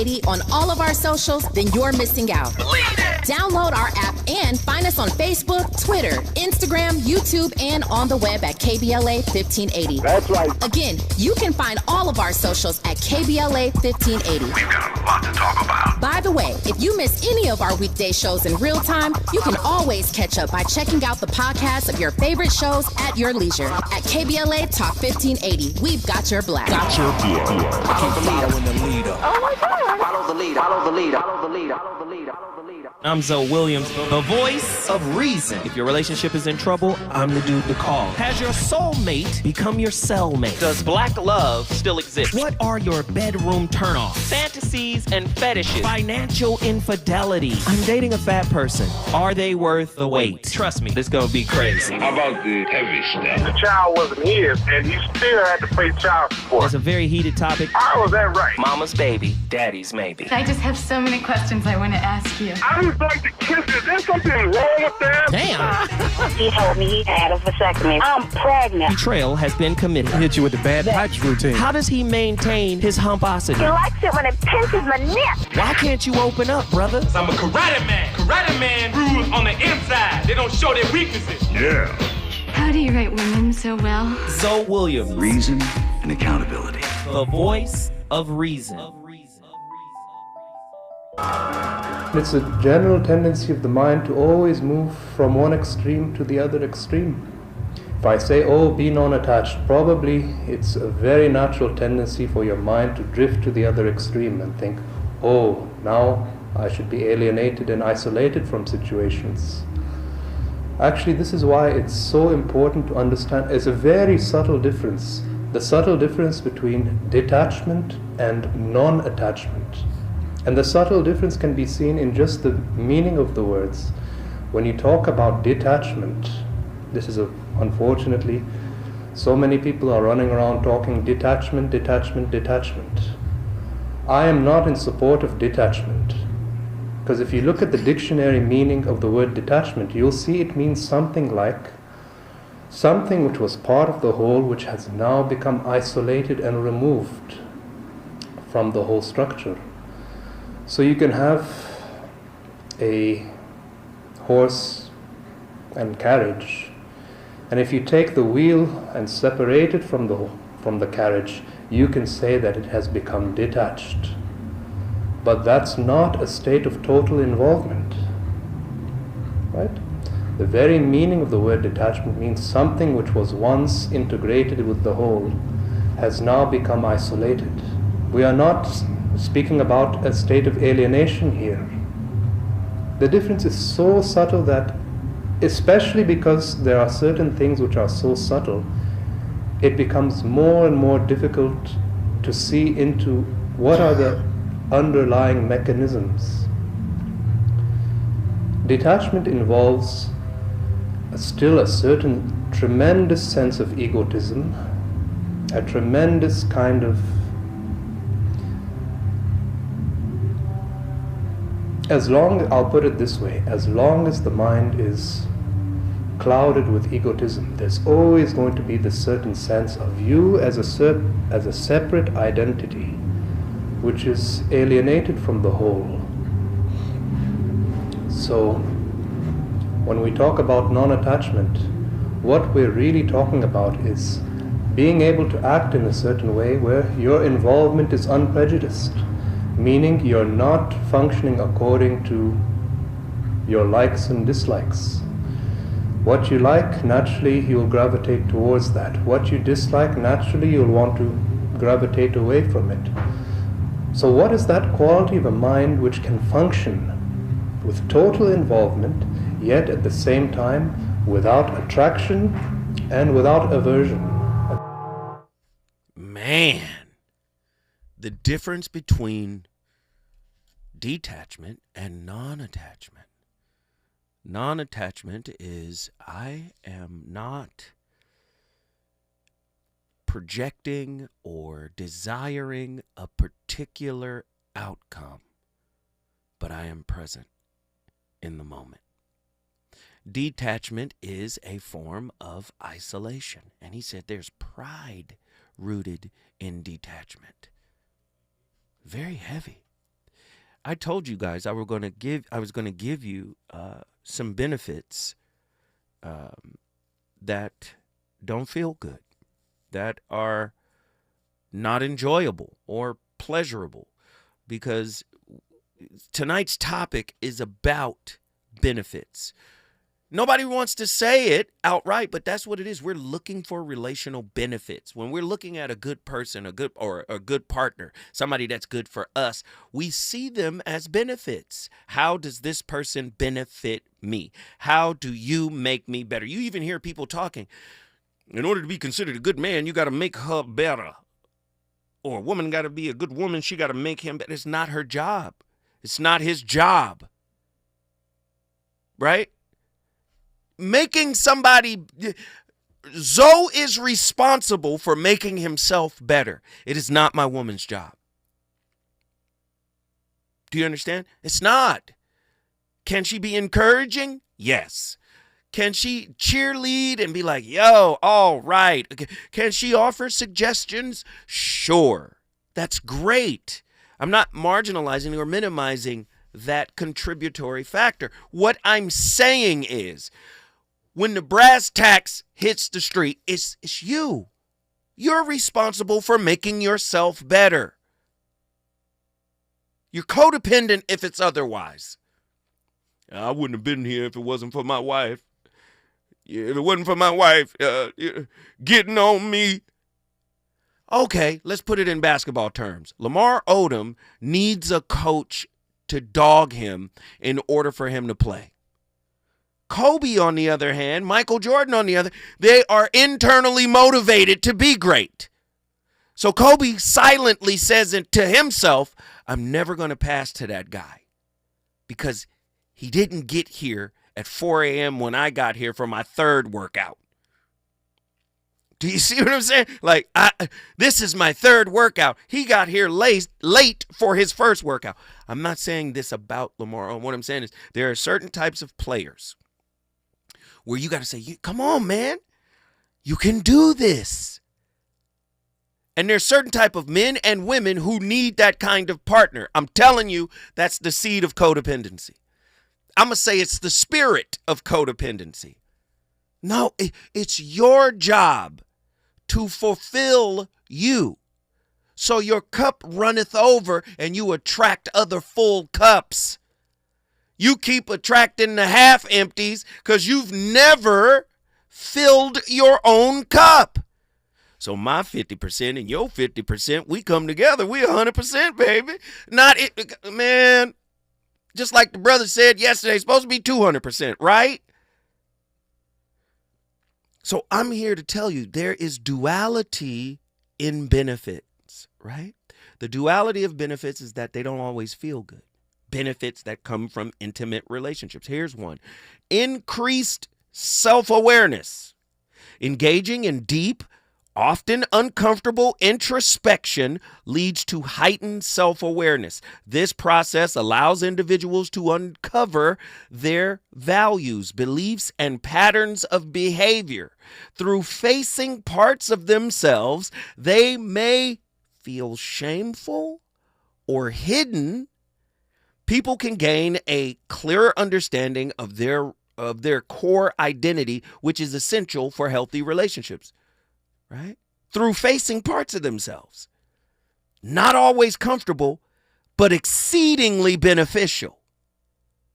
1580 on all of our socials, then you're missing out. Download our app and find us on Facebook, Twitter, Instagram, YouTube, and on the web at KBLA 1580. That's right. Again, you can find all of our socials at KBLA 1580. We've got a lot to talk about. By the way, if you miss any of our weekday shows in real time, you can always catch up by checking out the podcast of your favorite shows at your leisure. At KBLA Talk 1580, we've got your black. Follow the leader. Oh my God. Follow the leader. Follow the leader. Follow the leader. Follow the leader. I'm Zoe Williams, the voice of reason. If your relationship is in trouble, I'm the dude to call. Has your soulmate become your cellmate? Does black love still exist? What are your bedroom turnoffs? Fantasies and fetishes. Financial infidelity. I'm dating a fat person. Are they worth the wait? Trust me, this gonna be crazy. How about the heavy stuff? The child wasn't his, and he still had to pay child support. It's a very heated topic. How was that right? Mama's baby, daddy's maybe. I just have so many questions I want to ask you. I just like to kiss. Is there something wrong with that? Damn. He told me he had a vasectomy. I'm pregnant. Betrayal has been committed. Hit you with the bad pipes routine. How does he maintain his humposity? He likes it when it pinches my neck. Why can't you open up, brother? I'm a karate man. Karate man rules on the inside. They don't show their weaknesses. Yeah. How do you write women so well? Zoe Williams, Reason and accountability. the voice of reason. It's a general tendency of the mind to always move from one extreme to the other extreme. If I say, oh, be non-attached, probably it's a very natural tendency for your mind to drift to the other extreme and think, oh, now I should be alienated and isolated from situations. Actually, this is why it's so important to understand. It's a very subtle difference. The subtle difference between detachment and non-attachment. And the subtle difference can be seen in just the meaning of the words. When you talk about detachment, unfortunately, so many people are running around talking detachment, detachment, detachment. I am not in support of detachment. Because if you look at the dictionary meaning of the word detachment, you'll see it means something like something which was part of the whole, which has now become isolated and removed from the whole structure. So you can have a horse and carriage, and if you take the wheel and separate it from the carriage, you can say that it has become detached. But that's not a state of total involvement, right? The very meaning of the word detachment means something which was once integrated with the whole has now become isolated. We are not speaking about a state of alienation here. The difference is so subtle that, especially because there are certain things which are so subtle, it becomes more and more difficult to see into what are the underlying mechanisms. Detachment involves still a certain tremendous sense of egotism, a tremendous kind of, I'll put it this way, as long as the mind is clouded with egotism, there's always going to be this certain sense of you as a separate identity, which is alienated from the whole. So, when we talk about non-attachment, what we're really talking about is being able to act in a certain way where your involvement is unprejudiced, meaning you're not functioning according to your likes and dislikes. What you like, naturally you'll gravitate towards that. What you dislike, naturally you'll want to gravitate away from it. So what is that quality of a mind which can function with total involvement, yet at the same time without attraction and without aversion? Man, the difference between detachment and non-attachment. Non-attachment is I am not projecting or desiring a particular outcome, but I am present in the moment. Detachment is a form of isolation, and he said there's pride rooted in detachment. Very heavy. I told you guys I was going to give you some benefits that don't feel good, that are not enjoyable or pleasurable, because tonight's topic is about benefits. Nobody wants to say it outright, but that's what it is. We're looking for relational benefits. When we're looking at a good person, a good partner, somebody that's good for us, we see them as benefits. How does this person benefit me? How do you make me better? You even hear people talking, in order to be considered a good man, you got to make her better. Or a woman got to be a good woman, she got to make him better. It's not her job. It's not his job. Right? Making somebody, Zoe is responsible for making himself better. It is not my woman's job. Do you understand? It's not. Can she be encouraging? Yes. Can she cheerlead and be like, yo, all right? Can she offer suggestions? Sure. That's great. I'm not marginalizing or minimizing that contributory factor. What I'm saying is, when the brass tacks hits the street, it's you. You're responsible for making yourself better. You're codependent if it's otherwise. I wouldn't have been here if it wasn't for my wife. If it wasn't for my wife getting on me. Okay, let's put it in basketball terms. Lamar Odom needs a coach to dog him in order for him to play. Kobe, on the other hand, Michael Jordan, on the other, they are internally motivated to be great. So Kobe silently says it to himself, I'm never going to pass to that guy because he didn't get here at 4 a.m. when I got here for my third workout. Do you see what I'm saying? Like, this is my third workout. He got here late for his first workout. I'm not saying this about Lamar. What I'm saying is there are certain types of players where you got to say, come on, man, you can do this. And there's certain type of men and women who need that kind of partner. I'm telling you, that's the seed of codependency. I'm going to say it's the spirit of codependency. No, it's your job to fulfill you. So your cup runneth over and you attract other full cups. You keep attracting the half empties because you've never filled your own cup. So my 50% and your 50%, we come together. We 100%, baby. Not it, man. Just like the brother said yesterday, it's supposed to be 200%, right? So I'm here to tell you there is duality in benefits, right? The duality of benefits is that they don't always feel good. Benefits that come from intimate relationships. Here's one. Increased self-awareness. Engaging in deep, often uncomfortable introspection leads to heightened self-awareness. This process allows individuals to uncover their values, beliefs, and patterns of behavior. Through facing parts of themselves, they may feel shameful or hidden. People can gain a clearer understanding of their core identity, which is essential for healthy relationships, right? Through facing parts of themselves. Not always comfortable, but exceedingly beneficial.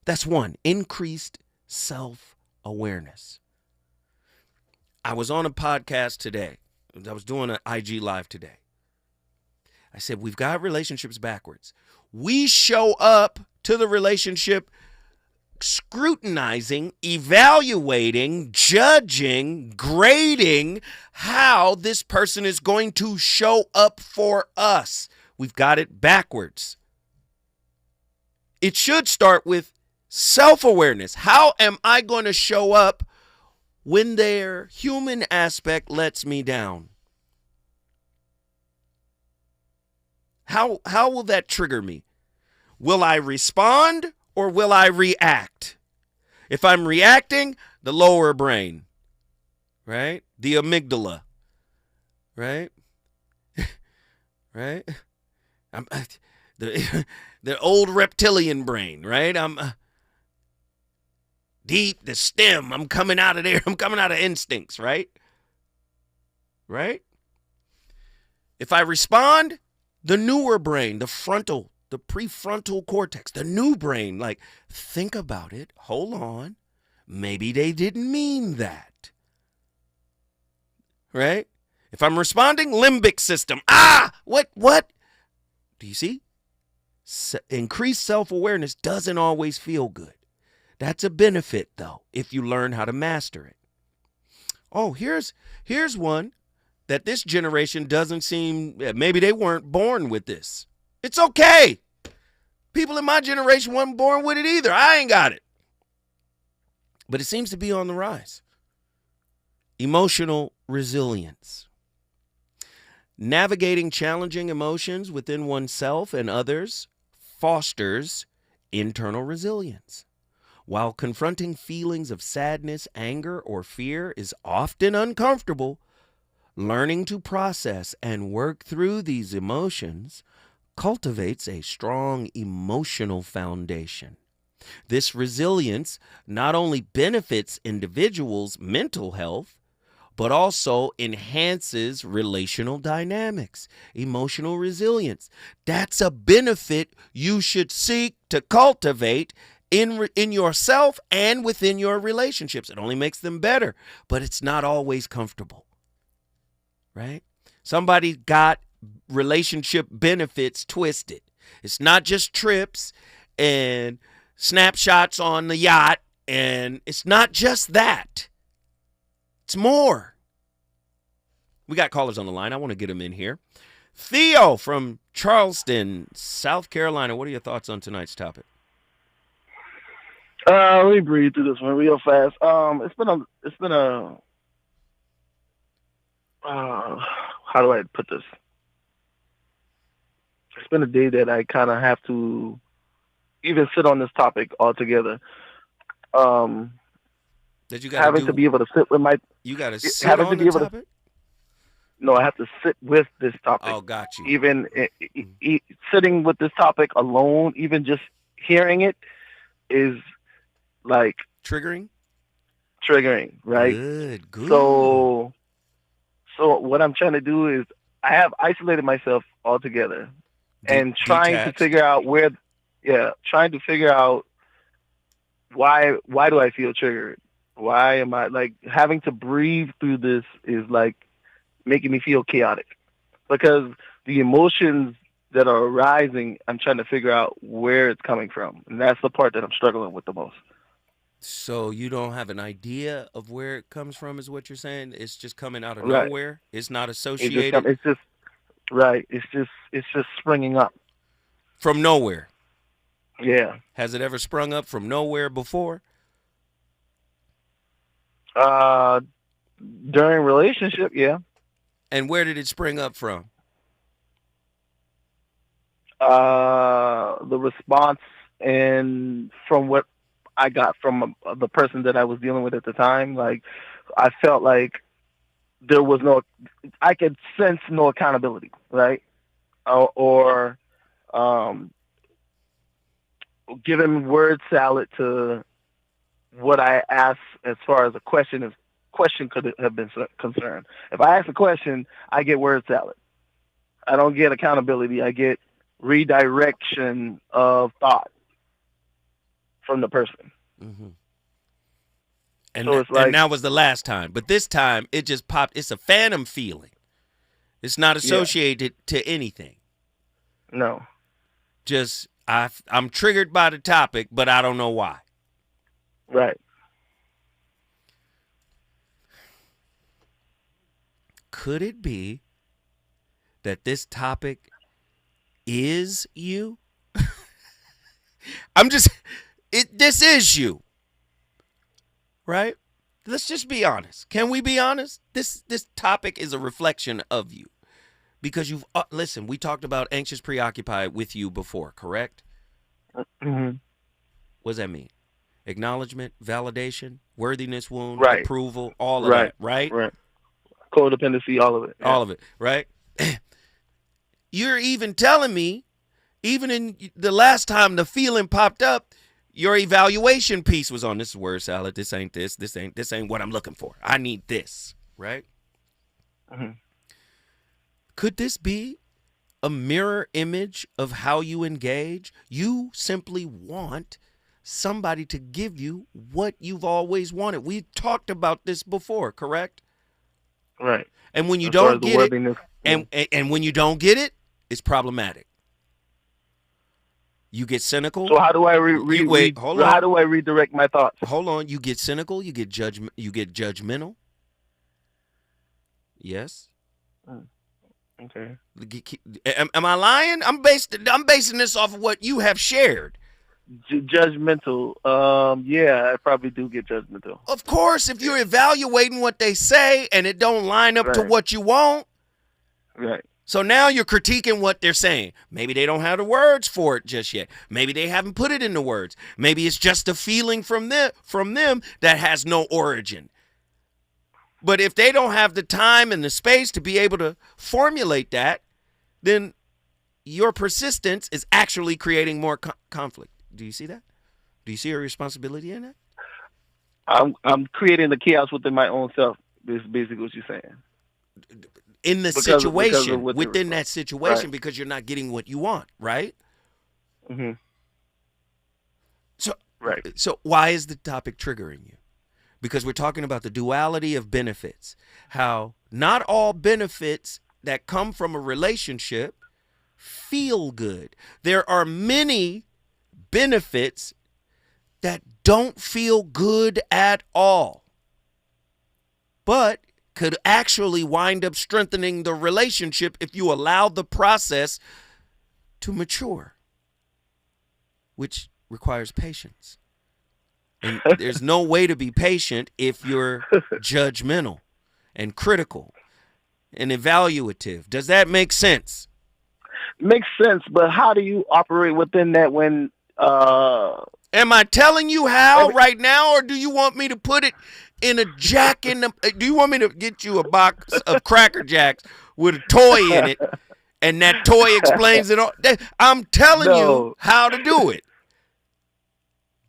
That's one, increased self-awareness. I was on a podcast today. I was doing an IG Live today. I said, we've got relationships backwards. We show up to the relationship scrutinizing, evaluating, judging, grading how this person is going to show up for us. We've got it backwards. It should start with self-awareness. How am I going to show up when their human aspect lets me down? How will that trigger me? Will I respond or will I react? If I'm reacting, the lower brain, right? The amygdala, right? Right? The The old reptilian brain, right? I'm deep, the stem. I'm coming out of there. I'm coming out of instincts, right? Right? If I respond, the newer brain, the frontal, the prefrontal cortex, the new brain, like, think about it. Hold on. Maybe they didn't mean that. Right? If I'm responding, limbic system. What? Do you see? Increased self-awareness doesn't always feel good. That's a benefit, though, if you learn how to master it. Oh, here's one that this generation doesn't seem, maybe they weren't born with this. It's okay. People in my generation weren't born with it either. I ain't got it. But it seems to be on the rise. Emotional resilience. Navigating challenging emotions within oneself and others fosters internal resilience. While confronting feelings of sadness, anger, or fear is often uncomfortable, learning to process and work through these emotions cultivates a strong emotional foundation. This resilience not only benefits individuals' mental health, but also enhances relational dynamics. Emotional resilience. That's a benefit you should seek to cultivate in yourself and within your relationships. It only makes them better, but it's not always comfortable, right? Somebody got relationship benefits twisted. It's not just trips and snapshots on the yacht, and it's not just that. It's more. We got callers on the line. I want to get them in here. Theo from Charleston, South Carolina. What are your thoughts on tonight's topic? Let me breathe through this one real fast. It's been a how do I put this? It's been a day that I kind of have to even sit on this topic altogether. That you got having to be able to sit with my. You got to sit on the topic? No, I have to sit with this topic. Oh, got you. Even sitting with this topic alone, even just hearing it is like triggering, right? Good. So what I'm trying to do is I have isolated myself altogether and trying to figure out trying to figure out why do I feel triggered? Why am I like having to breathe through this is like making me feel chaotic because the emotions that are arising, I'm trying to figure out where it's coming from. And that's the part that I'm struggling with the most. So you don't have an idea of where it comes from is what you're saying? It's just coming out of nowhere? It's not associated? It's just springing up. From nowhere? Yeah. Has it ever sprung up from nowhere before? During relationship, yeah. And where did it spring up from? The response and from what I got from the person that I was dealing with at the time, like I felt like there was I could sense no accountability, right? Or giving word salad to what I asked as far as a question could have been concerned. If I ask a question, I get word salad. I don't get accountability. I get redirection of thought from the person. Mm-hmm. And, so it's like, and that was the last time. But this time, it just popped. It's a phantom feeling. It's not associated to anything. No. Just, I'm triggered by the topic, but I don't know why. Right. Could it be that this topic is you? This is you. Right? Let's just be honest. Can we be honest? This topic is a reflection of you. Because you've, listen, we talked about anxious, preoccupied with you before, correct? Mm-hmm. What does that mean? Acknowledgement, validation, worthiness wound, right. approval, all of that, right? Right. Codependency, all of it. Yeah. All of it, right? You're even telling me even in the last time the feeling popped up, your evaluation piece was on. This is word salad. This ain't this. This ain't what I'm looking for. I need this, right? Mm-hmm. Could this be a mirror image of how you engage? You simply want somebody to give you what you've always wanted. We talked about this before, correct? Right. And when you don't get it, and when you don't get it, it's problematic. You get cynical. So how do I how do I redirect my thoughts? Hold on. You get cynical. You get judgmental. Yes. Okay. Am I lying? I'm basing this off of what you have shared. Judgmental. Yeah, I probably do get judgmental. Of course, if you're evaluating what they say and it don't line up to what you want. Right. So now you're critiquing what they're saying. Maybe they don't have the words for it just yet. Maybe they haven't put it into words. Maybe it's just a feeling from them that has no origin. But if they don't have the time and the space to be able to formulate that, then your persistence is actually creating more conflict. Do you see that? Do you see a responsibility in that? I'm creating the chaos within my own self. This is basically what you're saying. In the situation, within that situation, because you're not getting what you want, right? Mm-hmm. So why is the topic triggering you? Because we're talking about the duality of benefits. How not all benefits that come from a relationship feel good. There are many benefits that don't feel good at all, but could actually wind up strengthening the relationship if you allow the process to mature, which requires patience. And there's no way to be patient if you're judgmental and critical and evaluative. Does that make sense? Makes sense, but how do you operate within that when... Am I telling you how right now, or do you want me to put it in a jack do you want me to get you a box of Cracker Jacks with a toy in it, and that toy explains it all? I'm telling you how to do it.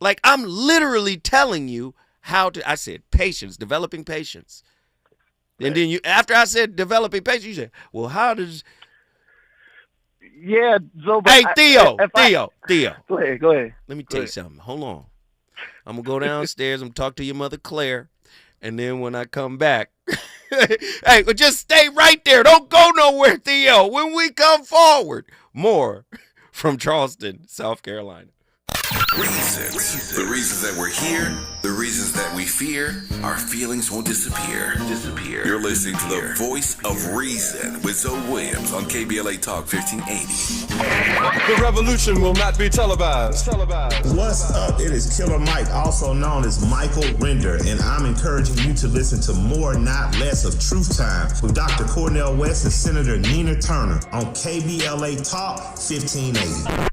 Like, I'm literally telling you how to. I said patience, developing patience. And then after I said developing patience, you said, well, how does... Yeah, so... Hey, Theo. Go ahead. Let me tell you something. Hold on. I'm going to go downstairs. I'm going to talk to your mother, Claire. And then when I come back... hey, well, just stay right there. Don't go nowhere, Theo. When we come forward, more from Charleston, South Carolina. Reasons. The reasons that we're here, the reasons that we fear, our feelings won't disappear. You're listening to the voice of reason with Zoe Williams on KBLA Talk 1580. The revolution will not be televised. What's up? It is Killer Mike, also known as Michael Render, and I'm encouraging you to listen to more, not less, of Truth Time with Dr. Cornel West and Senator Nina Turner on KBLA Talk 1580.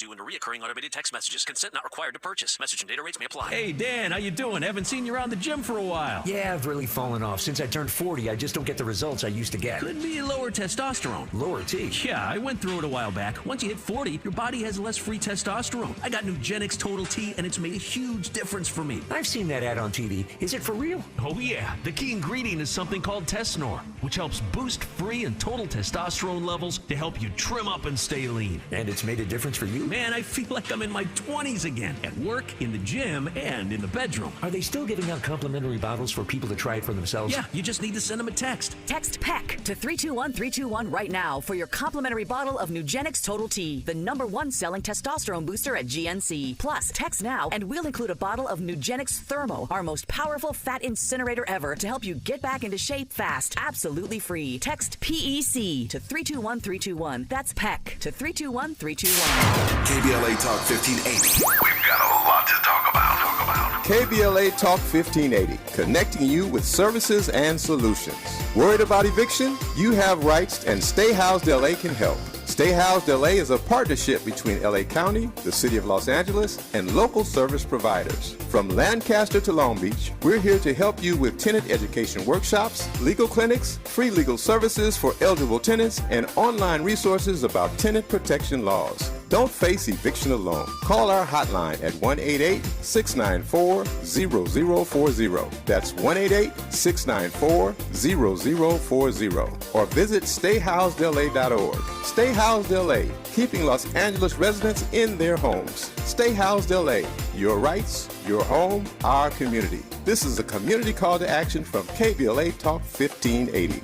You into reoccurring automated text messages. Consent not required to purchase. Message and data rates may apply. Hey, Dan, how you doing? Haven't seen you around the gym for a while. Yeah, I've really fallen off. Since I turned 40, I just don't get the results I used to get. Could be lower testosterone. Lower T? Yeah, I went through it a while back. Once you hit 40, your body has less free testosterone. I got Nugenix Total T, and it's made a huge difference for me. I've seen that ad on TV. Is it for real? Oh, yeah. The key ingredient is something called Tesnor, which helps boost free and total testosterone levels to help you trim up and stay lean. And it's made a difference for you? Man, I feel like I'm in my 20s again, at work, in the gym, and in the bedroom. Are they still giving out complimentary bottles for people to try it for themselves? Yeah, you just need to send them a text. Text PEC to 321321 right now for your complimentary bottle of Nugenix Total T, the #1 selling testosterone booster at GNC. Plus, text now and we'll include a bottle of Nugenix Thermo, our most powerful fat incinerator ever, to help you get back into shape fast. Absolutely free. Text PEC to 321321. That's PEC to 321321. KBLA Talk 1580. We've got a lot to talk about. KBLA Talk 1580, connecting you with services and solutions. Worried about eviction? You have rights, and Stay Housed LA can help. Stay Stay Housed LA is a partnership between LA County, the City of Los Angeles, and local service providers. From Lancaster to Long Beach, we're here to help you with tenant education workshops, legal clinics, free legal services for eligible tenants, and online resources about tenant protection laws. Don't face eviction alone. Call our hotline at 1-888-694-0040. That's 1-888-694-0040. Or visit stayhousedla.org. Stay Housed LA, keeping Los Angeles residents in their homes. Stay Housed LA, your rights, your home, our community. This is a community call to action from KBLA Talk 1580.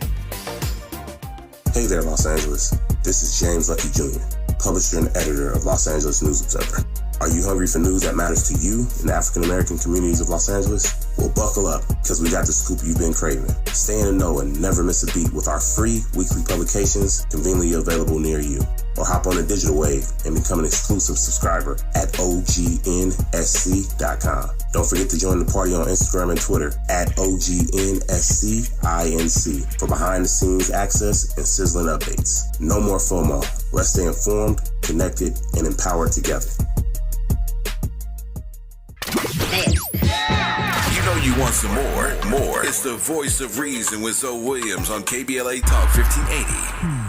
Hey there, Los Angeles. This is James Lucky Jr., publisher and editor of Los Angeles News Observer. Are you hungry for news that matters to you in the African-American communities of Los Angeles? Well, buckle up, because we got the scoop you've been craving. Stay in the know and never miss a beat with our free weekly publications conveniently available near you. Or hop on the digital wave and become an exclusive subscriber at OGNSC.com. Don't forget to join the party on Instagram and Twitter at OGNSCINC for behind-the-scenes access and sizzling updates. No more FOMO. Let's stay informed, connected, and empowered together. You know you want some more. It's the voice of reason with Zoe Williams on KBLA Talk 1580.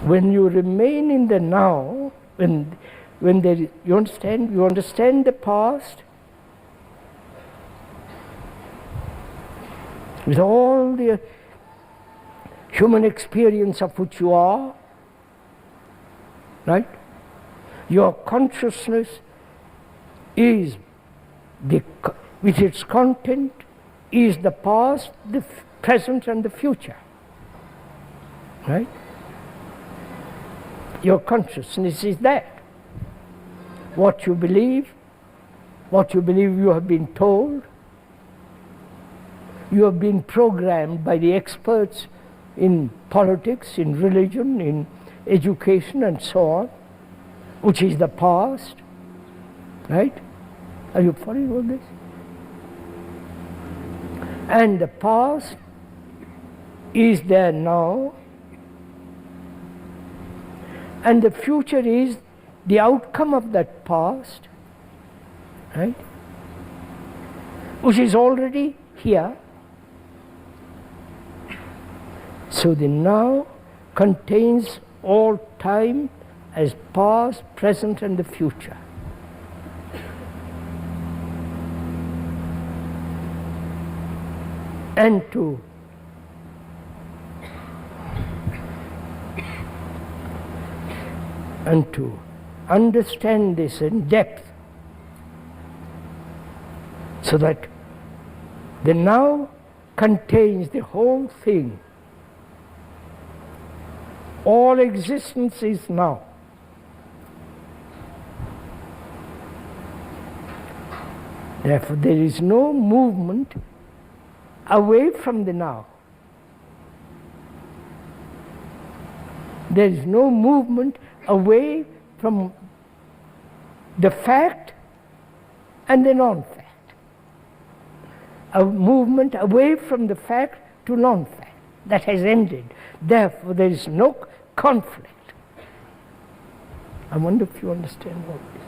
When you remain in the now, when there, you understand the past with all the human experience of which you are, right? Your consciousness is with its content is the past, the present, and the future, right? Your consciousness is that. What you believe you have been told, you have been programmed by the experts in politics, in religion, in education, and so on, which is the past, right? Are you following all this? And the past is there now, and the future is the outcome of that past, right? Which is already here. So the now contains all time as past, present, and the future. And to understand this in depth, so that the now contains the whole thing. All existence is now. Therefore, there is no movement away from the now. There is no movement away from the fact and the non-fact. A movement away from the fact to non-fact. That has ended. Therefore, there is no conflict. I wonder if you understand all this.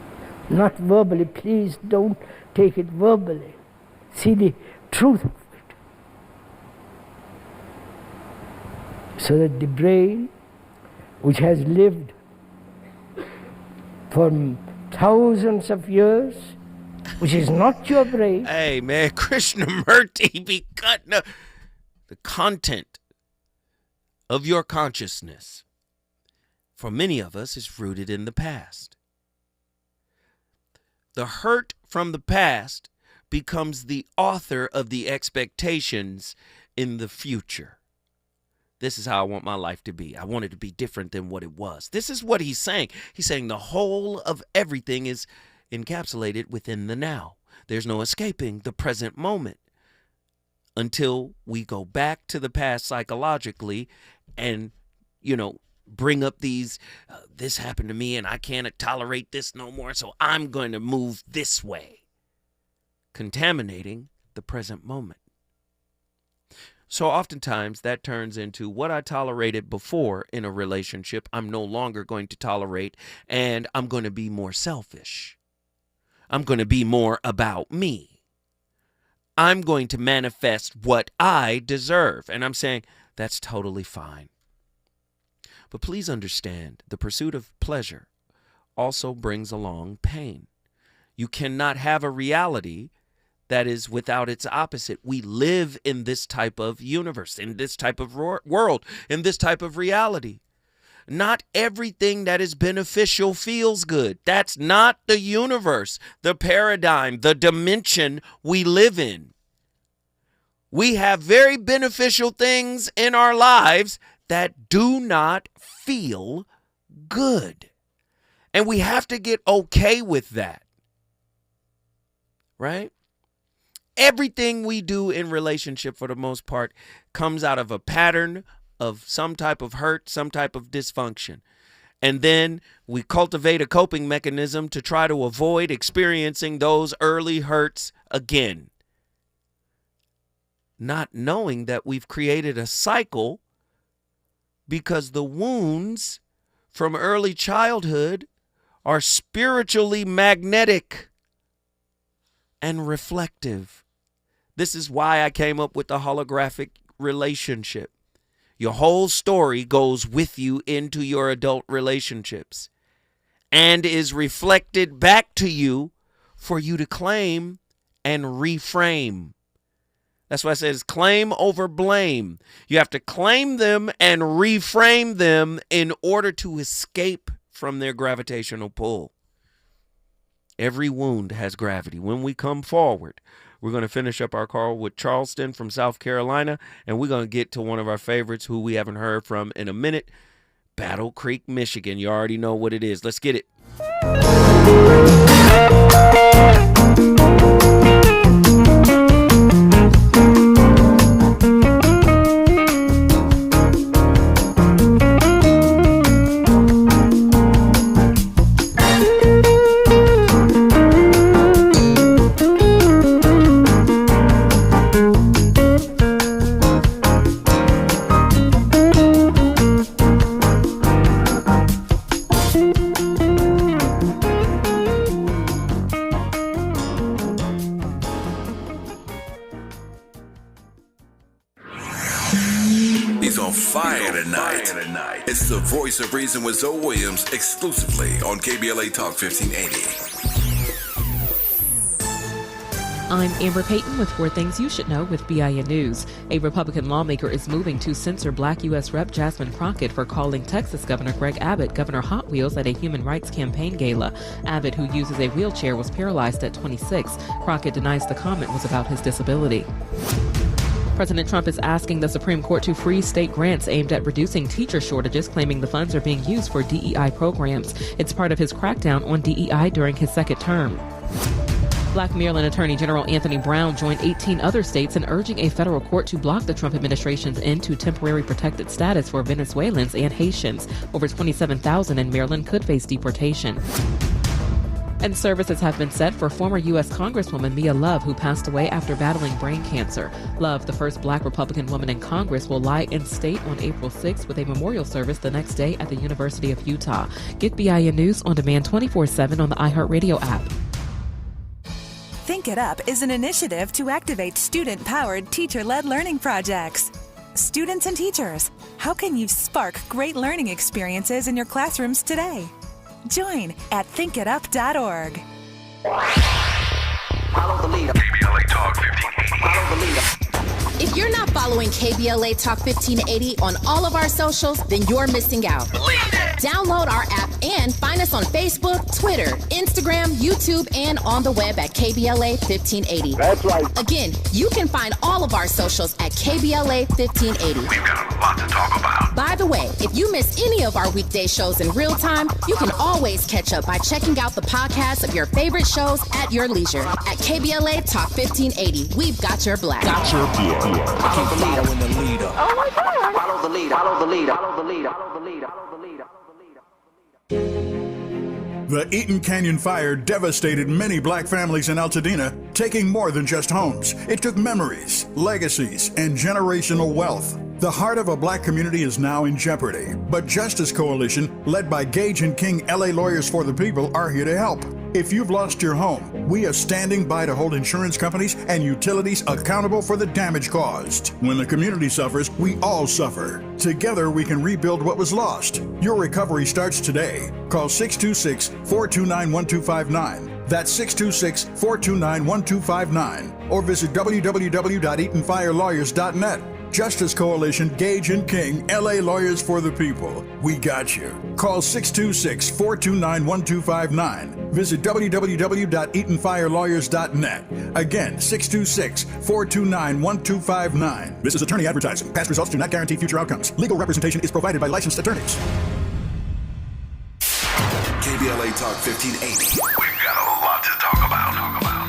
Not verbally, please don't take it verbally. See the truth of it. So that the brain, which has lived for thousands of years, which is not your brain. Hey, man, Krishnamurti be cutting up. The content of your consciousness, for many of us, is rooted in the past. The hurt from the past becomes the author of the expectations in the future. This is how I want my life to be. I want it to be different than what it was. This is what he's saying. He's saying the whole of everything is encapsulated within the now. There's no escaping the present moment until we go back to the past psychologically and, bring up these, this happened to me and I can't tolerate this no more, so I'm going to move this way, contaminating the present moment. So oftentimes that turns into what I tolerated before in a relationship, I'm no longer going to tolerate, and I'm going to be more selfish. I'm going to be more about me. I'm going to manifest what I deserve. And I'm saying that's totally fine. But please understand, the pursuit of pleasure also brings along pain. You cannot have a reality that is without its opposite. We live in this type of universe, in this type of world, in this type of reality. Not everything that is beneficial feels good. That's not the universe, the paradigm, the dimension we live in. We have very beneficial things in our lives that do not feel good. And we have to get okay with that. Right? Everything we do in relationship, for the most part, comes out of a pattern of some type of hurt, some type of dysfunction. And then we cultivate a coping mechanism to try to avoid experiencing those early hurts again. Not knowing that we've created a cycle because the wounds from early childhood are spiritually magnetic and reflective. This is why I came up with the holographic relationship. Your whole story goes with you into your adult relationships and is reflected back to you for you to claim and reframe. That's why I said it's claim over blame. You have to claim them and reframe them in order to escape from their gravitational pull. Every wound has gravity. When we come forward, we're going to finish up our call with Charleston from South Carolina, and we're going to get to one of our favorites who we haven't heard from in a minute, Battle Creek, Michigan. You already know what it is. Let's get it. It's the Voice of Reason with Zoe Williams, exclusively on KBLA Talk 1580. I'm Amber Payton with 4 Things You Should Know with BIN News. A Republican lawmaker is moving to censor Black U.S. Rep. Jasmine Crockett for calling Texas Governor Greg Abbott Governor Hot Wheels at a human rights campaign gala. Abbott, who uses a wheelchair, was paralyzed at 26. Crockett denies the comment was about his disability. President Trump is asking the Supreme Court to freeze state grants aimed at reducing teacher shortages, claiming the funds are being used for DEI programs. It's part of his crackdown on DEI during his second term. Black Maryland Attorney General Anthony Brown joined 18 other states in urging a federal court to block the Trump administration's end to temporary protected status for Venezuelans and Haitians. Over 27,000 in Maryland could face deportation. And services have been set for former U.S. Congresswoman Mia Love, who passed away after battling brain cancer. Love, the first Black Republican woman in Congress, will lie in state on April 6th with a memorial service the next day at the University of Utah. Get BIN News on demand 24/7 on the iHeartRadio app. Think It Up is an initiative to activate student-powered, teacher-led learning projects. Students and teachers, how can you spark great learning experiences in your classrooms today? Join at thinkitup.org. Follow the leader. KBLA Talk 1580. Follow the leader. If you're not following KBLA Talk 1580 on all of our socials, then you're missing out. Download our app and find us on Facebook, Twitter, Instagram, YouTube, and on the web at KBLA 1580. That's right. Again, you can find all of our socials at KBLA 1580. We've got a lot to talk about. By the way, if you miss any of our weekday shows in real time, you can always catch up by checking out the podcast of your favorite shows at your leisure. At KBLA Talk 1580, we've got your black. Got your black. Follow the leader. Following the leader. Oh my God. Follow the leader. Follow the leader. Follow the leader. Follow the leader. Follow the leader. The Eaton Canyon fire devastated many black families in Altadena, taking more than just homes. It took memories, legacies, and generational wealth. The heart of a black community is now in jeopardy, but Justice Coalition, led by Gage and King LA Lawyers for the People, are here to help. If you've lost your home, we are standing by to hold insurance companies and utilities accountable for the damage caused. When the community suffers, we all suffer. Together, we can rebuild what was lost. Your recovery starts today. Call 626-429-1259. That's 626-429-1259. Or visit www.eatonfirelawyers.net. Justice Coalition, Gage and King, LA Lawyers for the People. We got you. Call 626-429-1259. Visit www.eatonfirelawyers.net. Again, 626-429-1259. This is attorney advertising. Past results do not guarantee future outcomes. Legal representation is provided by licensed attorneys. KBLA Talk 1580. We've got a lot to talk about.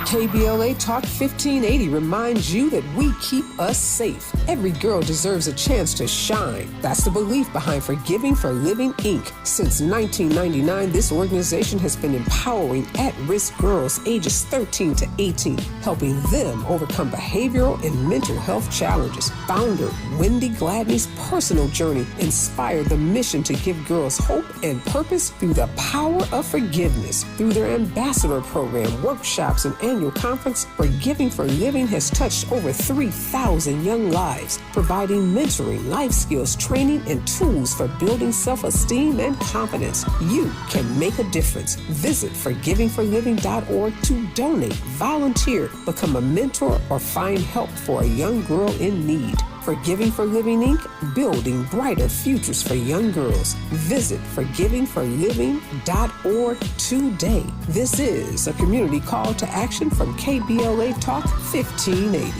KBLA Talk 1580 reminds you that we keep us safe. Every girl deserves a chance to shine. That's the belief behind Forgiving for Living, Inc. Since 1999, this organization has been empowering at-risk girls ages 13 to 18, helping them overcome behavioral and mental health challenges. Founder Wendy Gladney's personal journey inspired the mission to give girls hope and purpose through the power of forgiveness. Through their ambassador program, workshops, and annual conference, Forgiving for Living has touched over 3,000 young lives, providing mentoring, life skills, training, and tools for building self-esteem and confidence. You can make a difference. Visit forgivingforliving.org to donate, volunteer, become a mentor, or find help for a young girl in need. Forgiving for Living, Inc., building brighter futures for young girls. Visit forgivingforliving.org today. This is a community call to action from KBLA Talk 1580.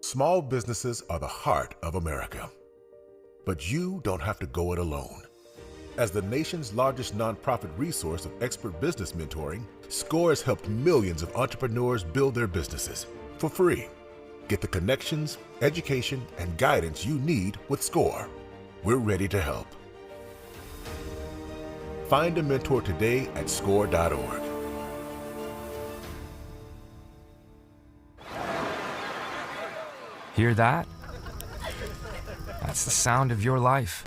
Small businesses are the heart of America. But you don't have to go it alone. As the nation's largest nonprofit resource of expert business mentoring, SCORE has helped millions of entrepreneurs build their businesses for free. Get the connections, education, and guidance you need with SCORE. We're ready to help. Find a mentor today at score.org. Hear that? That's the sound of your life.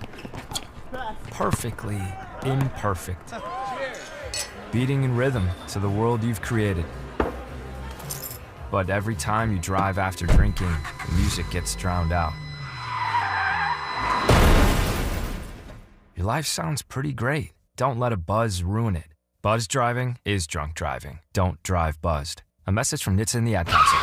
Perfectly imperfect. Beating in rhythm to the world you've created. But every time you drive after drinking, the music gets drowned out. Your life sounds pretty great. Don't let a buzz ruin it. Buzz driving is drunk driving. Don't drive buzzed. A message from NHTSA and the Ad Council.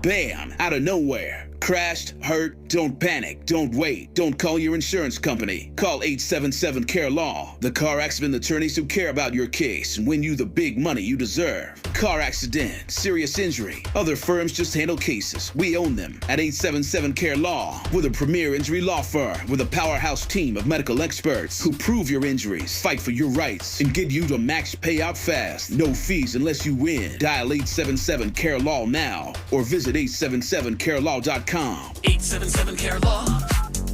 Bam! Out of nowhere. Crashed, hurt, don't panic, don't wait, don't call your insurance company. Call 877-CARE-LAW, the car accident attorneys who care about your case and win you the big money you deserve. Car accident, serious injury, other firms just handle cases. We own them at 877-CARE-LAW. We're the premier injury law firm with a powerhouse team of medical experts who prove your injuries, fight for your rights, and get you to max payout fast. No fees unless you win. Dial 877-CARE-LAW now or visit 877carelaw.com. 877-CARE-LAW,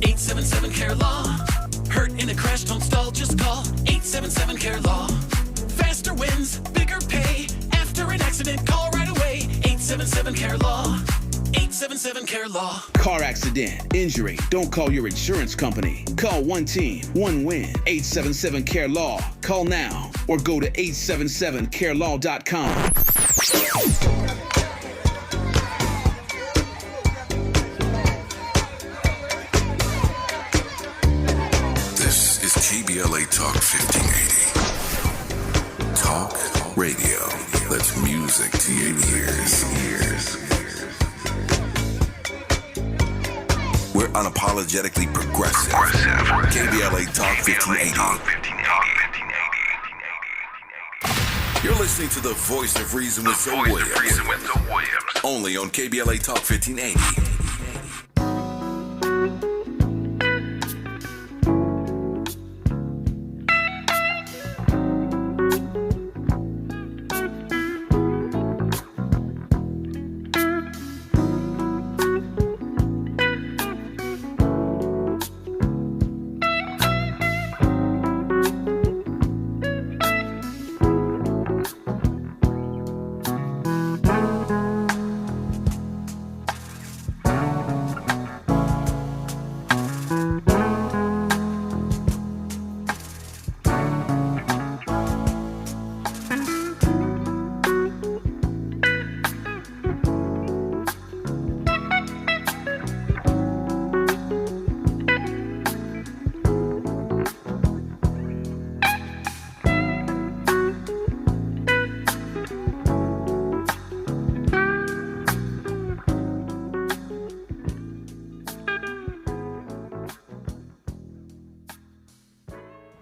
877-CARE-LAW. Hurt in a crash, don't stall, just call 877-CARE-LAW. Faster wins, bigger pay. After an accident, call right away. 877-CARE-LAW, 877-CARE-LAW. Car accident, injury, don't call your insurance company. Call one team, one win. 877-CARE-LAW. Call now or go to 877carelaw.com. KBLA Talk 1580. Talk radio. That's music to your ears. We're unapologetically progressive. KBLA Talk 1580. You're listening to the Voice of Reason with Zoe Williams. Only on KBLA Talk 1580.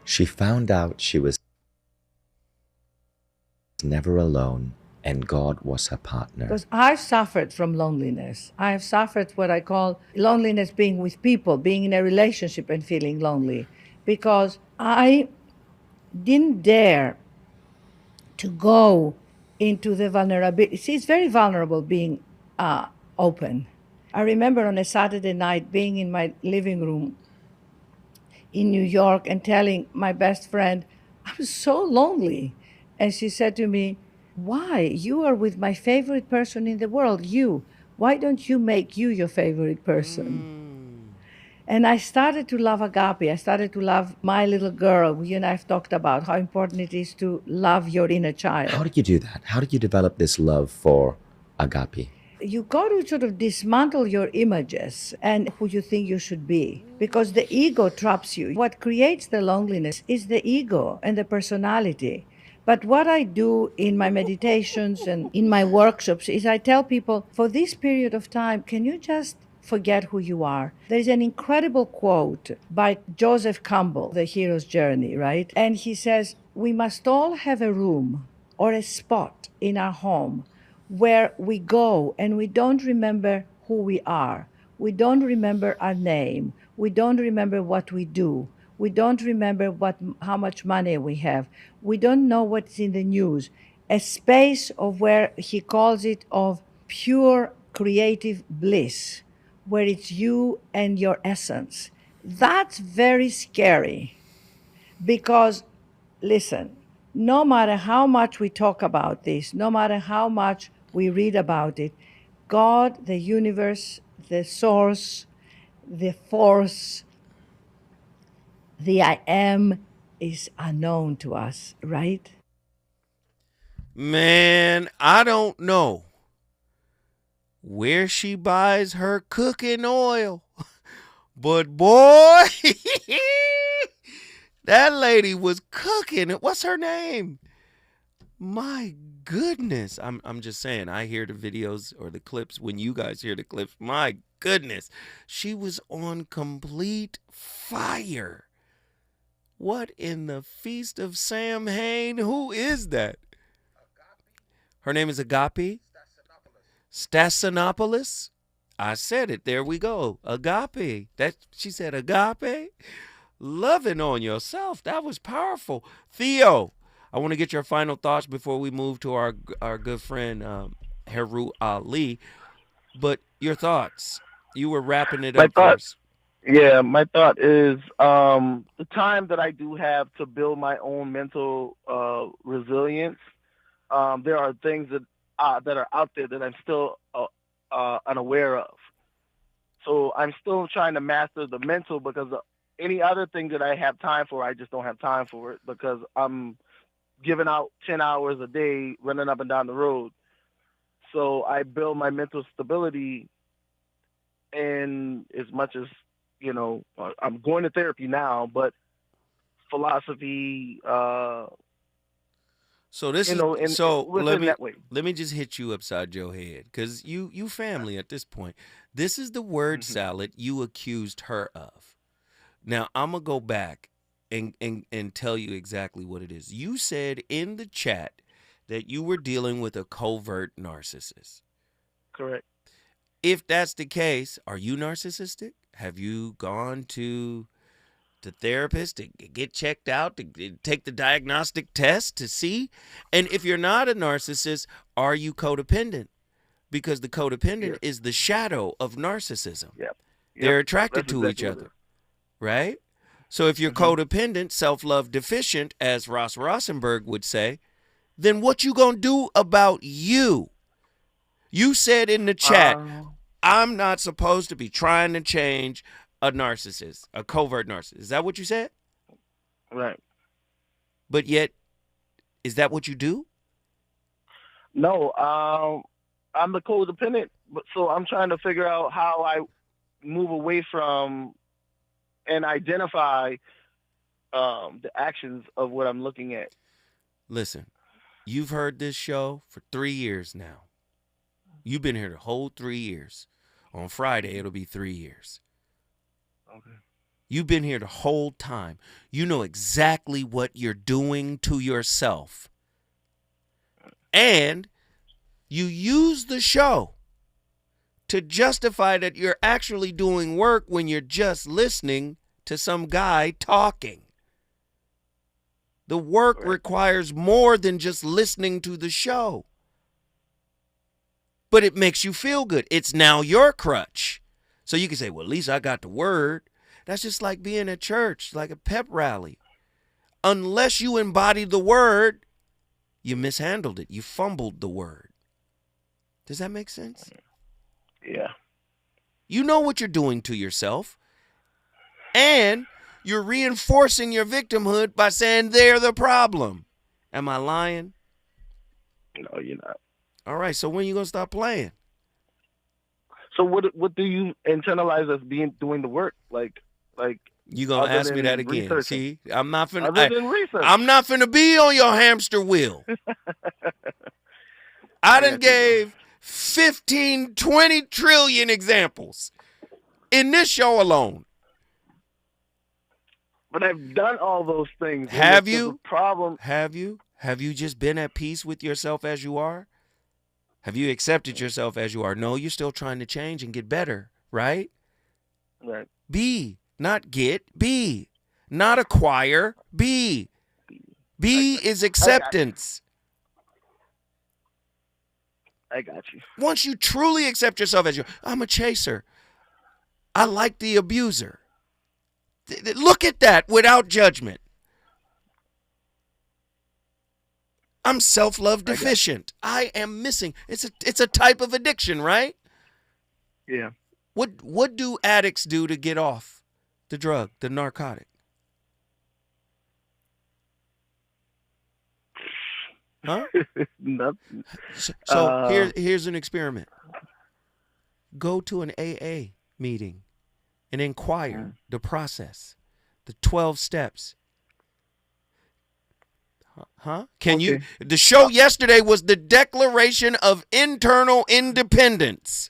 She found out she was never alone and God was her partner. Because I've suffered from loneliness. I have suffered what I call loneliness, being with people, being in a relationship and feeling lonely. Because I didn't dare to go into the vulnerability. See, it's very vulnerable being open. I remember on a Saturday night being in my living room in New York and telling my best friend, I was so lonely. And she said to me, why? You are with my favorite person in the world, you. Why don't you make you your favorite person? And I started to love agape. I started to love my little girl. You and I have talked about how important it is to love your inner child. How did you do that? How did you develop this love for agape? You got to sort of dismantle your images and who you think you should be, because the ego traps you. What creates the loneliness is the ego and the personality. But what I do in my meditations and in my workshops is I tell people, for this period of time, can you just forget who you are? There's an incredible quote by Joseph Campbell, The Hero's Journey, right? And he says, we must all have a room or a spot in our home where we go and we don't remember who we are. We don't remember our name. We don't remember what we do. We don't remember how much money we have. We don't know what's in the news. A space of where he calls it of pure creative bliss, where it's you and your essence. That's very scary because, listen, no matter how much we talk about this, no matter how much we read about it, God, the universe, the source, the force, the I am is unknown to us, right? Man, I don't know where she buys her cooking oil, but boy, that lady was cooking. What's her name? My goodness. I'm just saying, I hear the videos or the clips when you guys hear the clips. My goodness. She was on complete fire. What in the Feast of Samhain? Who is that? Her name is Agape? Stassinopoulos? I said it. There we go. Agape. She said agape. Loving on yourself. That was powerful. Theo, I want to get your final thoughts before we move to our good friend Heru Ali. But your thoughts. You were wrapping it up first. Yeah, my thought is the time that I do have to build my own mental resilience. There are things that are out there that I'm still unaware of. So I'm still trying to master the mental, because any other thing that I have time for, I just don't have time for it, because I'm giving out 10 hours a day running up and down the road. So I build my mental stability, and as much as, I'm going to therapy now, but philosophy. So this within that way. Let me just hit you upside your head, because you family at this point. This is the word salad you accused her of. Now I'm gonna go back and tell you exactly what it is. You said in the chat that you were dealing with a covert narcissist. Correct. If that's the case, are you narcissistic? Have you gone to the therapist to get checked out, to take the diagnostic test to see? And if you're not a narcissist, are you codependent? Because the codependent is the shadow of narcissism. Yep. They're attracted That's to exactly each what it other, right? So if you're codependent, self-love deficient, as Ross Rosenberg would say, then what you gonna do about you? You said in the chat, I'm not supposed to be trying to change a narcissist, a covert narcissist. Is that what you said? Right. But yet, is that what you do? No, I'm the codependent, so I'm trying to figure out how I move away from and identify the actions of what I'm looking at. Listen, you've heard this show for 3 years now. You've been here the whole 3 years. On Friday, it'll be 3 years. Okay. You've been here the whole time. You know exactly what you're doing to yourself. And you use the show to justify that you're actually doing work when you're just listening to some guy talking. The work requires more than just listening to the show. But it makes you feel good. It's now your crutch. So you can say, well, at least I got the word. That's just like being at church, like a pep rally. Unless you embody the word, you mishandled it. You fumbled the word. Does that make sense? Yeah. You know what you're doing to yourself. And you're reinforcing your victimhood by saying they're the problem. Am I lying? No, you're not. All right, so when are you going to stop playing? So what do you internalize as doing the work? Like You gonna ask me that again? researching? See, I'm not finna. Other than research. I'm not finna be on your hamster wheel. I done gave 15, 20 trillion examples in this show alone. But I've done all those things. Have There's you? a problem. Have you? Have you just been at peace with yourself as you are? Have you accepted yourself as you are? No, you're still trying to change and get better, right? Right. Be, not get. Be, not acquire. Be. Be is acceptance. I got you. Once you truly accept yourself as you are, I'm a chaser. I like the abuser. Look at that without judgment. I'm self-love deficient. I am missing. It's a type of addiction, right? Yeah. What do addicts do to get off the drug, the narcotic? Huh? Nothing. So here's an experiment. Go to an AA meeting and inquire the process, the 12 steps. Huh? Can you? The show yesterday was the Declaration of Internal Independence.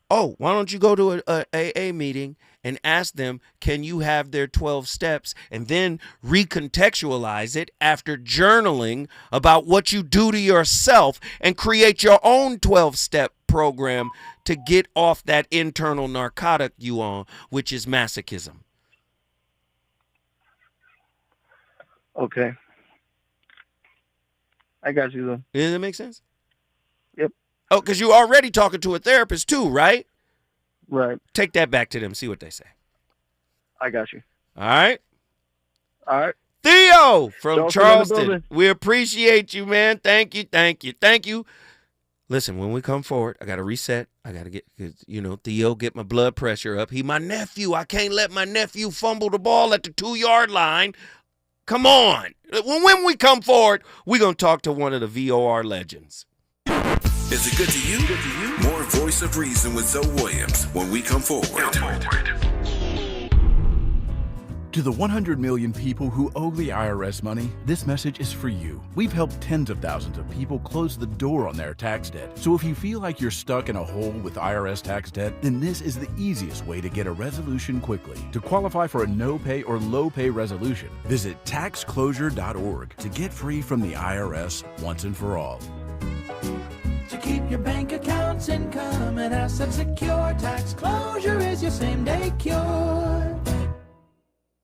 Oh, why don't you go to a AA meeting and ask them, can you have their 12 steps, and then recontextualize it after journaling about what you do to yourself and create your own 12-step program to get off that internal narcotic you on, which is masochism. Okay. I got you, though. Does that make sense? Yep. Oh, because you're already talking to a therapist too, right? Right. Take that back to them. See what they say. I got you. All right. All right. Theo from Johnson in the Charleston. building. We appreciate you, man. Thank you. Thank you. Thank you. Listen, when we come forward, I got to reset. I got to get, Theo, get my blood pressure up. He my nephew. I can't let my nephew fumble the ball at the 2-yard line. Come on. When we come forward, we're going to talk to one of the VOR legends. Is it good to you? More Voice of Reason with Zoe Williams when we come forward. To the 100 million people who owe the IRS money, this message is for you. We've helped tens of thousands of people close the door on their tax debt. So if you feel like you're stuck in a hole with IRS tax debt, then this is the easiest way to get a resolution quickly. To qualify for a no-pay or low-pay resolution, visit taxclosure.org to get free from the IRS once and for all. To keep your bank accounts, income, and assets secure, tax closure is your same-day cure.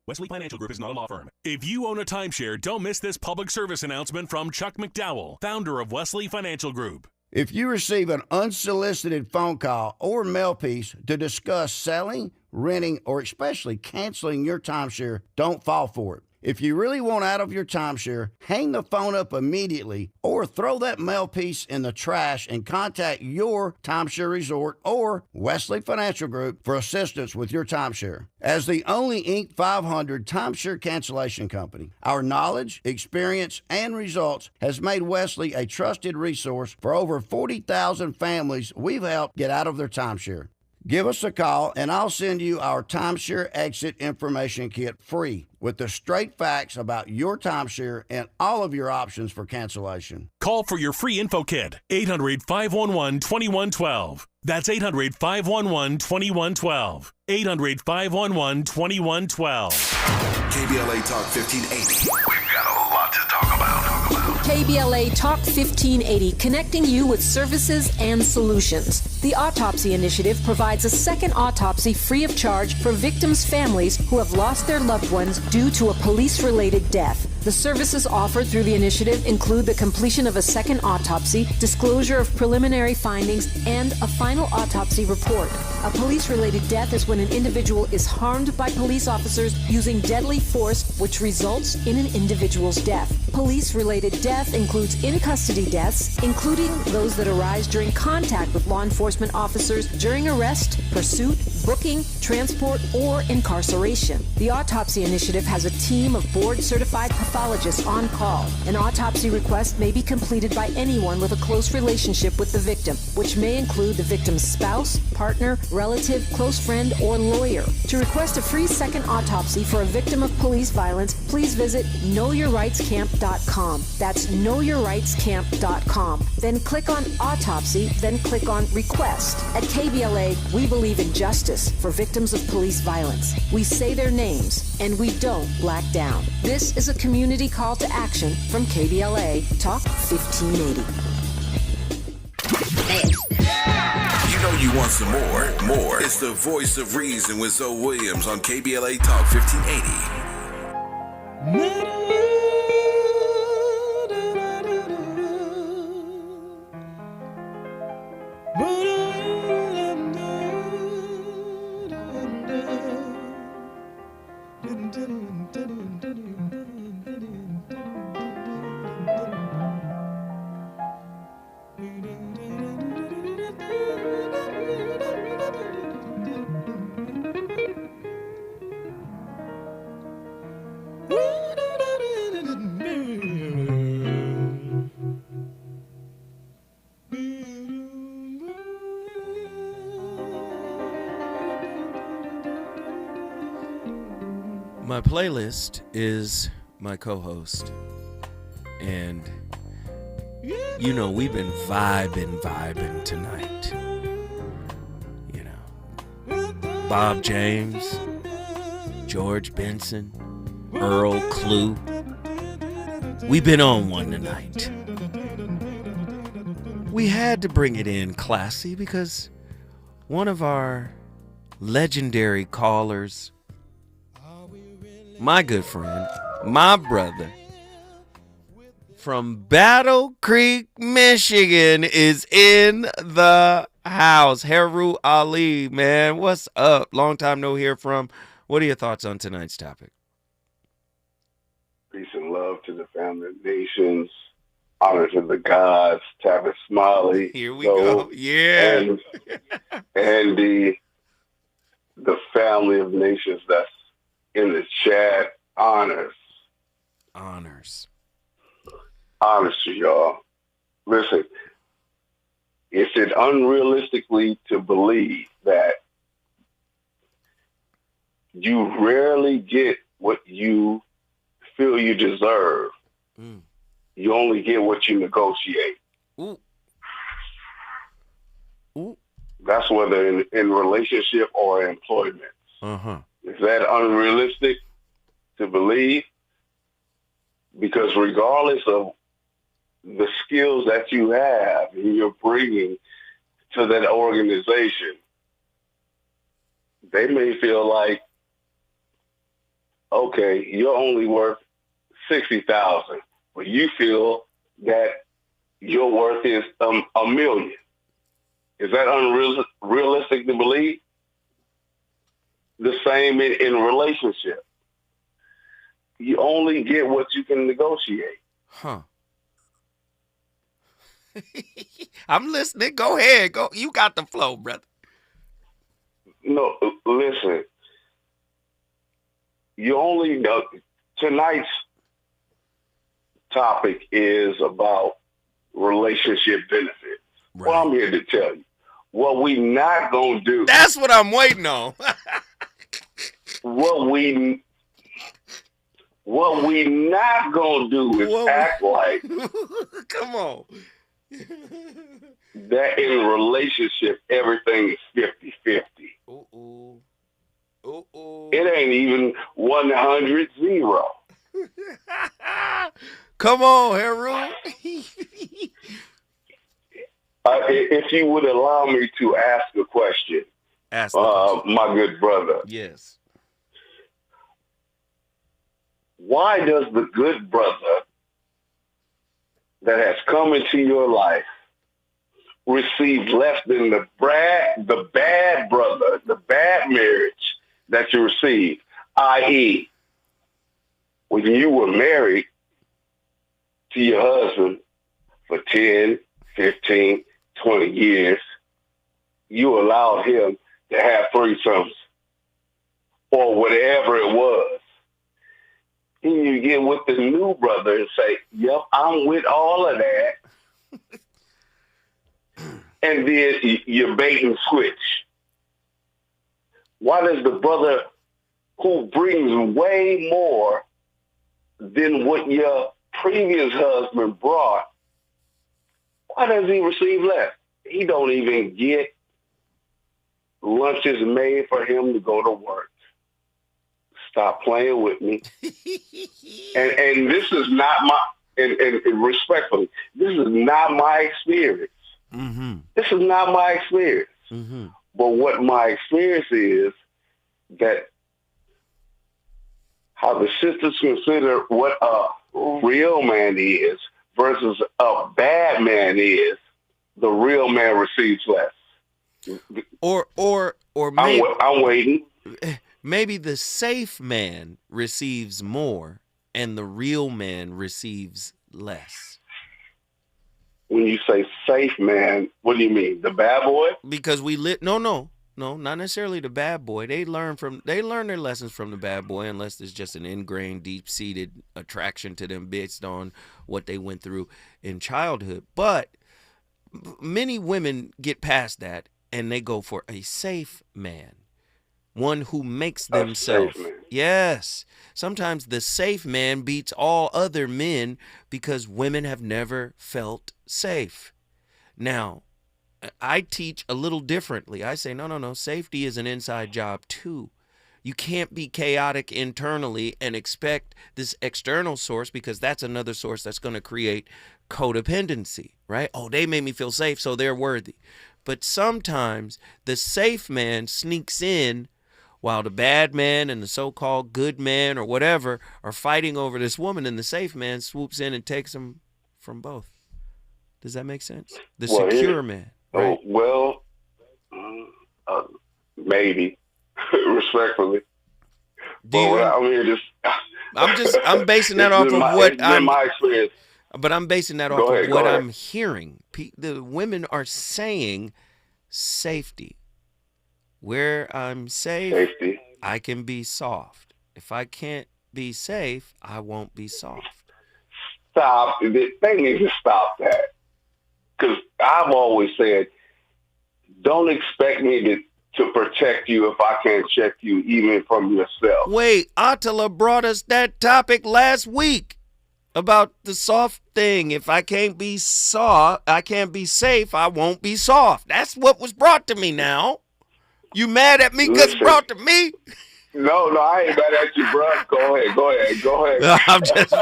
Wesley Financial Group is not a law firm. If you own a timeshare, don't miss this public service announcement from Chuck McDowell, founder of Wesley Financial Group. If you receive an unsolicited phone call or mail piece to discuss selling, renting, or especially canceling your timeshare, don't fall for it. If you really want out of your timeshare, hang the phone up immediately or throw that mail piece in the trash and contact your timeshare resort or Wesley Financial Group for assistance with your timeshare. As the only Inc. 500 timeshare cancellation company, our knowledge, experience, and results has made Wesley a trusted resource for over 40,000 families we've helped get out of their timeshare. Give us a call, and I'll send you our timeshare exit information kit free with the straight facts about your timeshare and all of your options for cancellation. Call for your free info kit, 800-511-2112. That's 800-511-2112. 800-511-2112. KBLA Talk 1580. We've got a lot to talk about. KBLA Talk 1580, connecting you with services and solutions. The Autopsy Initiative provides a second autopsy free of charge for victims' families who have lost their loved ones due to a police-related death. The services offered through the initiative include the completion of a second autopsy, disclosure of preliminary findings, and a final autopsy report. A police-related death is when an individual is harmed by police officers using deadly force, which results in an individual's death. Police-related death includes in-custody deaths, including those that arise during contact with law enforcement officers during arrest, pursuit, booking, transport, or incarceration. The Autopsy Initiative has a team of board-certified pathologists on call. An autopsy request may be completed by anyone with a close relationship with the victim, which may include the victim's spouse, partner, relative, close friend, or lawyer. To request a free second autopsy for a victim of police violence, please visit knowyourrightscamp.com. That's knowyourrightscamp.com. Then click on Autopsy, then click on Request. At KBLA, we believe in justice for victims of police violence. We say their names, and we don't black down. This is a community call to action from KBLA Talk 1580. You know you want some more. It's the voice of reason with Zoe Williams on KBLA Talk 1580. My playlist is my co-host, and you know we've been vibing tonight. You know, Bob James, George Benson, Earl Clue. We've been on one tonight. We had to bring it in classy because one of our legendary callers, my good friend, my brother from Battle Creek, Michigan, is in the house. Heru Ali, man, what's up? Long time no hear from. What are your thoughts on tonight's topic? Peace and love to the family of nations. Honor to the gods. Tavis Smiley. Here we go. Yeah. And the family of nations that's in the chat. Honors to y'all. Listen, is it unrealistically to believe that you rarely get what you feel you deserve. You only get what you negotiate. Ooh. Ooh. That's whether in relationship or employment. Is that unrealistic to believe? Because regardless of the skills that you have and you're bringing to that organization, they may feel like, okay, you're only worth $60,000, but you feel that your worth is $1 million. Is that unrealistic to believe? The same in relationship. You only get what you can negotiate. I'm listening. Go ahead. Go. You got the flow, brother. No, listen. You only know tonight's topic is about relationship benefits. Right. Well, I'm here to tell you what we not gonna do. That's what I'm waiting on. What we not gonna do is act like come on. That in a relationship everything is 50-50. It ain't even 100-0. Come on, Harold. If you would allow me to ask a question, my good brother. Yes. Why does the good brother that has come into your life receive less than the bad brother, the bad marriage that you received? I.e., when you were married to your husband for 10, 15, 20 years, you allowed him to have threesomes or whatever it was. And you get with the new brother and say, yep, I'm with all of that. And then you bait and switch. Why does the brother who brings way more than what your previous husband brought, why does he receive less? He don't even get lunches made for him to go to work. Stop playing with me. and this is not my, and respectfully, this is not my experience. This is not my experience. But what my experience is that how the sisters consider what a real man is versus a bad man is, the real man receives less. Or maybe, I'm waiting. Maybe the safe man receives more and the real man receives less. When you say safe man, what do you mean? The bad boy? Because no, not necessarily the bad boy. They learn their lessons from the bad boy, unless there's just an ingrained, deep-seated attraction to them based on what they went through in childhood. But many women get past that and they go for a safe man. One who makes themselves. Yes. Sometimes the safe man beats all other men because women have never felt safe. Now, I teach a little differently. I say, no. Safety is an inside job too. You can't be chaotic internally and expect this external source, because that's another source that's going to create codependency, right? Oh, they made me feel safe, so they're worthy. But sometimes the safe man sneaks in while the bad man and the so-called good man or whatever are fighting over this woman, and the safe man swoops in and takes them from both. Does that make sense? The secure man. Right? Maybe. Respectfully. I'm basing that off of what my experience. But I'm basing that off of what I'm hearing. The women are saying safety. Where I'm safe, I can be soft. If I can't be safe, I won't be soft. Stop. They need to stop that. Because I've always said, don't expect me to protect you if I can't check you even from yourself? Wait, Attila brought us that topic last week about the soft thing. If I can't be soft, I can't be safe, I won't be soft. That's what was brought to me now. You mad at me because it's brought to me? No, I ain't mad at you, bro. Go ahead. No, I'm just...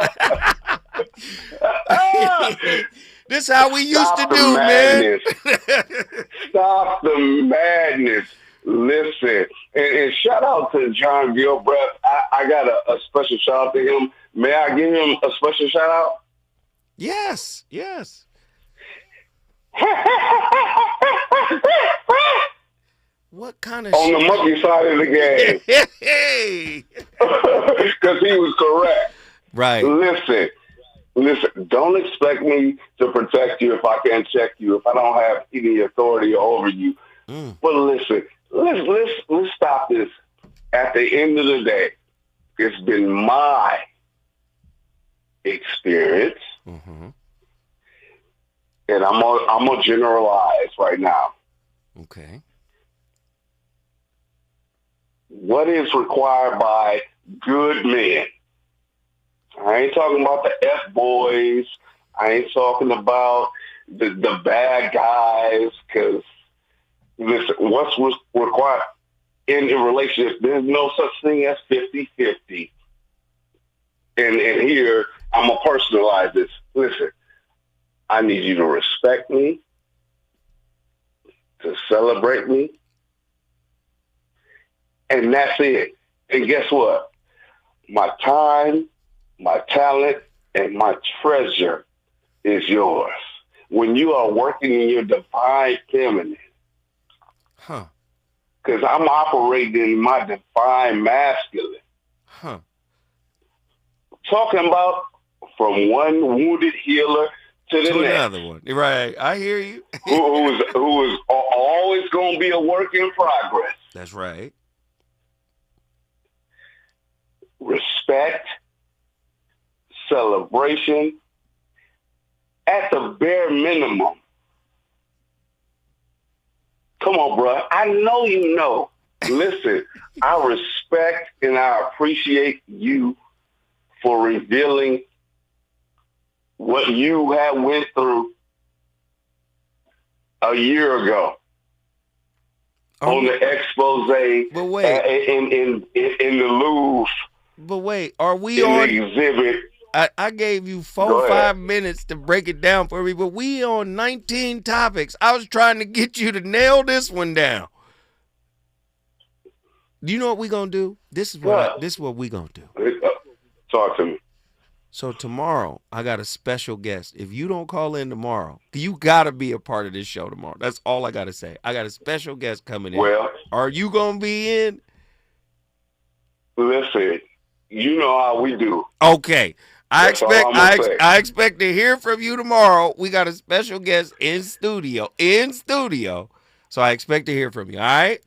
This is how we used to do, man. Stop the madness. Listen, and shout out to John Gilbreth. I got a special shout out to him. May I give him a special shout out? Yes. What kind of on the monkey side of the game? Because he was correct. Right. Listen, don't expect me to protect you if I can't check you, if I don't have any authority over you. But listen, let's stop this. At the end of the day, it's been my experience, and I'm gonna generalize right now. Okay. What is required by good men? I ain't talking about the F-boys. I ain't talking about the bad guys. Because, listen, what's required in a relationship, there's no such thing as 50-50. And here, I'm going to personalize this. Listen, I need you to respect me, to celebrate me, and that's it. And guess what? My time, my talent, and my treasure is yours. When you are working in your divine feminine, because I'm operating in my divine masculine. Talking about from one wounded healer to the next. Another one. Right. I hear you. who is always going to be a work in progress. That's right. Respect, celebration, at the bare minimum. Come on, bro. I know you know. Listen, I respect and I appreciate you for revealing what you had went through a year ago on the expose in the Louvre. But wait, are we on the exhibit? I gave you 5 minutes to break it down for me, but we on 19 topics. I was trying to get you to nail this one down. Do you know what we gonna do? This is what we gonna do. Talk to me. So tomorrow, I got a special guest. If you don't call in tomorrow, you gotta be a part of this show tomorrow. That's all I gotta say. I got a special guest coming in. Well, are you gonna be in? Listen, you know how we do. Okay. I expect to hear from you tomorrow. We got a special guest in studio. So I expect to hear from you. All right.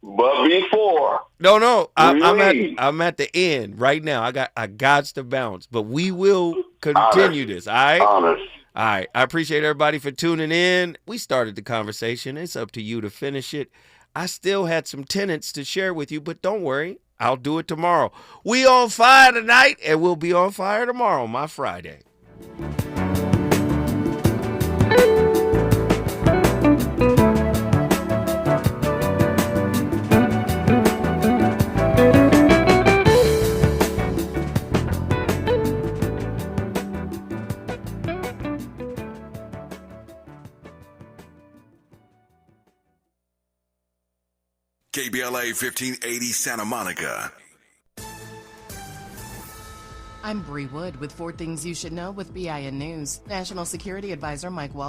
But before, no, I'm at the end right now. I got to bounce, but we will continue this. All right. Honest. All right. I appreciate everybody for tuning in. We started the conversation. It's up to you to finish it. I still had some tenets to share with you, but don't worry. I'll do it tomorrow. We on fire tonight, and we'll be on fire tomorrow, my Friday. KBLA 1580 Santa Monica. I'm Bree Wood with 4 Things You Should Know with BIN News. National Security Advisor Mike Waltz